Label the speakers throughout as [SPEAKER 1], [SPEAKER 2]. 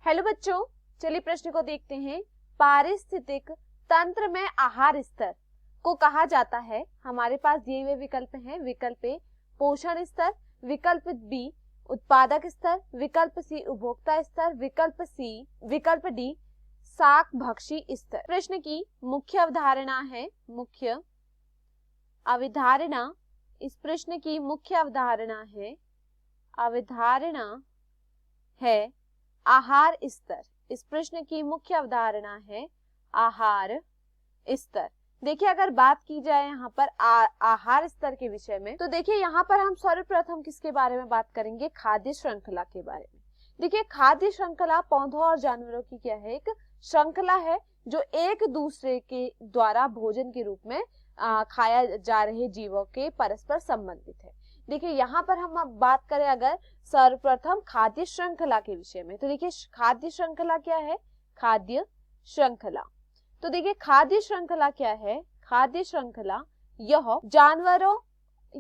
[SPEAKER 1] Hello बच्चों, चलिए प्रश्न को देखते हैं। पारिस्थितिक तंत्र में आहार स्तर को कहा जाता है। हमारे पास दिए हुए विकल्प हैं। विकल्प ए पोषण स्तर, विकल्प बी उत्पादक स्तर, विकल्प सी उपभोक्ता स्तर, विकल्प डी शाक भक्षी स्तर। प्रश्न की मुख्य अवधारणा है इस प्रश्न की मुख्य अवधारणा है आहार स्तर। इस प्रश्न की मुख्य अवधारणा है आहार स्तर। देखिए, अगर बात की जाए यहाँ पर आहार स्तर के विषय में, तो देखिए यहाँ पर हम सर्वप्रथम किसके बारे में बात करेंगे? खाद्य श्रृंखला के बारे में। देखिए, खाद्य श्रृंखला पौधों और जानवरों की क्या है? एक श्रृंखला है जो एक दूसरे के द्वारा भोजन के रूप में खाया जा रहे जीवों के परस्पर संबंधित है। देखिए, यहाँ पर हम अब बात करें अगर सर्वप्रथम खाद्य श्रृंखला के विषय में, तो देखिए खाद्य श्रृंखला क्या है? खाद्य श्रृंखला, तो देखिए खाद्य श्रृंखला क्या है? खाद्य श्रृंखला यह जानवरों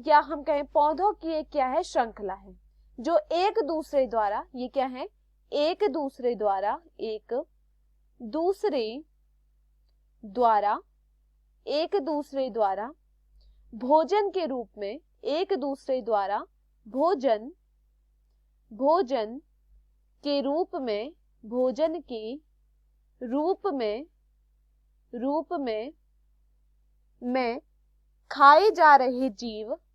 [SPEAKER 1] या हम कहें पौधों की एक क्या है? श्रृंखला है जो एक दूसरे द्वारा, ये क्या है? एक दूसरे द्वारा भोजन के रूप में, एक दूसरे द्वारा भोजन के रूप में खाए जा रहे जीव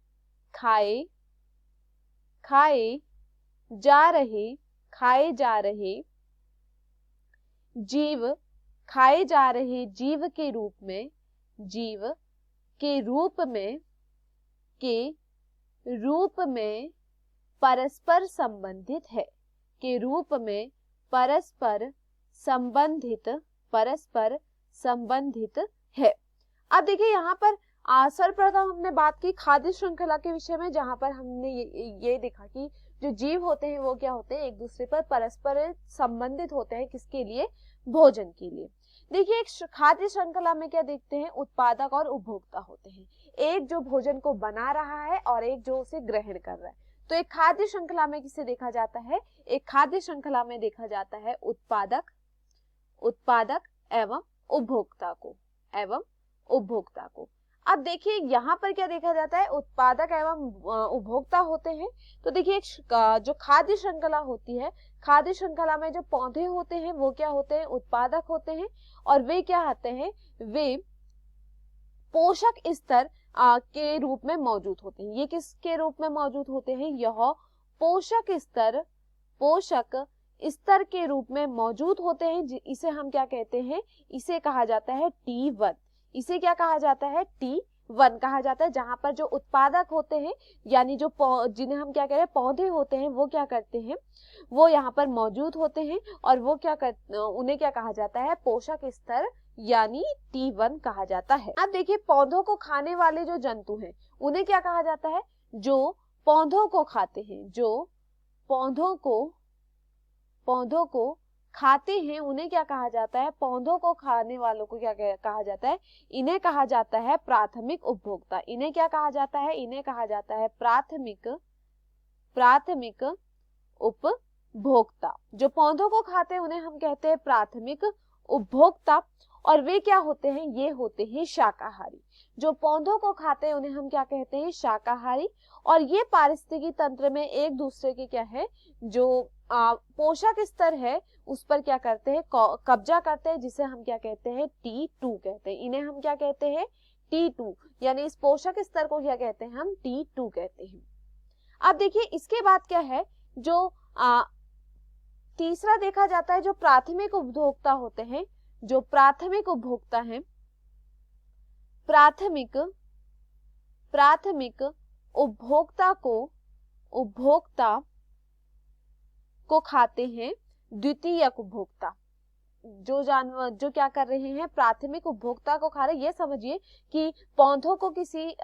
[SPEAKER 1] के रूप में परस्पर संबंधित है। अब देखिए यहाँ पर सर्वप्रथम हमने बात की खाद्य श्रृंखला के विषय में, जहां पर हमने ये देखा कि जो जीव होते हैं वो क्या होते हैं? एक दूसरे पर परस्पर संबंधित होते हैं। किसके लिए? भोजन के लिए। देखिए, एक खाद्य श्रृंखला में क्या देखते हैं? उत्पादक और उपभोक्ता होते हैं। एक जो भोजन को बना रहा है और एक जो उसे ग्रहण कर रहा है। तो एक खाद्य श्रृंखला में किसे देखा जाता है? एक खाद्य श्रृंखला में देखा जाता है उत्पादक एवं उपभोक्ता को। अब देखिए यहाँ पर क्या देखा जाता है? उत्पादक एवं उपभोक्ता होते हैं। तो देखिए जो खाद्य श्रृंखला होती है, खाद्य श्रृंखला में जो पौधे होते हैं वो क्या होते हैं? उत्पादक होते हैं। और वे क्या आते हैं? वे पोषक स्तर के रूप में मौजूद होते हैं। ये किसके रूप में मौजूद होते हैं? यह पोषक स्तर के रूप में मौजूद होते हैं। इसे हम क्या कहते हैं? इसे कहा जाता है T1। इसे क्या कहा जाता है? T1 कहा जाता है। जहां पर जो उत्पादक होते हैं, यानी जो जिन्हें हम क्या कह रहे हैं? पौधे होते हैं, वो क्या करते हैं? वो यहाँ पर मौजूद होते हैं और वो उन्हें क्या कहा जाता है? पोषक स्तर यानी T1 कहा जाता है। अब देखिए, पौधों को खाने वाले जो जंतु हैं उन्हें क्या कहा जाता है? जो पौधों को खाते हैं, जो पौधों को खाते हैं, उन्हें क्या कहा जाता है? पौधों को खाने वालों को क्या कहा जाता है? इन्हें कहा जाता है प्राथमिक उपभोक्ता। इन्हें क्या कहा जाता है? इन्हें कहा जाता है प्राथमिक उपभोक्ता। जो पौधों को खाते हैं उन्हें हम कहते हैं प्राथमिक उपभोक्ता। और वे क्या होते हैं? ये होते हैं शाकाहारी। जो पौधों को खाते हैं उन्हें हम क्या कहते हैं? शाकाहारी। और ये पारिस्थितिकी तंत्र में एक दूसरे के क्या है? जो पोषक स्तर है उस पर क्या करते हैं? कब्जा करते हैं, जिसे हम क्या कहते हैं? T2 कहते हैं। इन्हें हम क्या कहते हैं? T2, यानी इस पोषक स्तर को क्या कहते हैं? हम T2 कहते हैं। अब देखिए इसके बाद क्या है? जो तीसरा देखा जाता है, जो प्राथमिक उपभोक्ता होते हैं, जो प्राथमिक उपभोक्ता हैं, प्राथमिक उपभोक्ता को खाते हैं द्वितीयक उपभोक्ता। जो जानवर जो क्या कर रहे हैं? प्राथमिक उपभोक्ता को खा रहे हैं। ये समझिए कि पौधों को किसी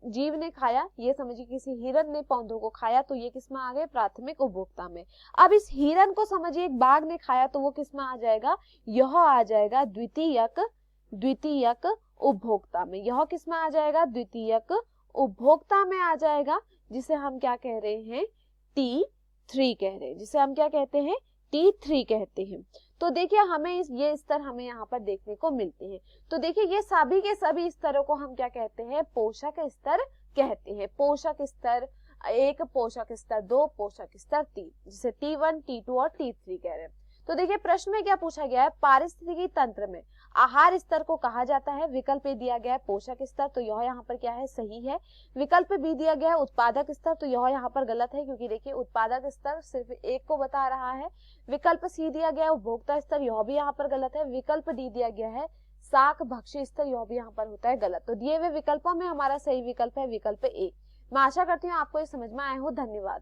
[SPEAKER 1] जीव ने खाया, ये समझिए किसी हिरन ने पौधों को खाया, तो ये किस में आ गए? प्राथमिक उपभोक्ता में। अब इस हिरन को समझिए एक बाघ ने खाया, तो वो किस में आ जाएगा? यह आ जाएगा द्वितीयक उपभोक्ता में। यह किस में आ जाएगा? द्वितीयक उपभोक्ता में आ जाएगा, जिसे हम क्या कह रहे हैं? T3 कह रहे हैं, जिसे हम क्या कहते हैं? T3 कहते हैं। तो देखिए हमें ये स्तर हमें यहाँ पर देखने को मिलते हैं। तो देखिए ये सभी के सभी स्तरों को हम क्या कहते हैं, पोषक स्तर कहते हैं। पोषक स्तर 1, पोषक स्तर 2, पोषक स्तर 3, जिसे T1, T2 और T3 कह रहे हैं। तो देखिए प्रश्न में क्या पूछा गया है, पारिस्थितिकी तंत्र में आहार स्तर को कहा जाता है, विकल्प ए दिया गया है पोषक स्तर, तो यह यहाँ पर क्या है, सही है। विकल्प बी दिया गया है उत्पादक स्तर, तो यह यहाँ पर गलत है, क्योंकि देखिए उत्पादक स्तर सिर्फ एक को बता रहा है। विकल्प सी दिया गया है उपभोक्ता स्तर, यह भी यहाँ पर गलत है। विकल्प डी दिया गया है शाक भक्ष्य स्तर, यह भी यहाँ पर होता है गलत। तो दिए हुए विकल्पों में हमारा सही विकल्प है विकल्प ए। मैं आशा करती हूँ आपको ये समझ में आया हो। धन्यवाद।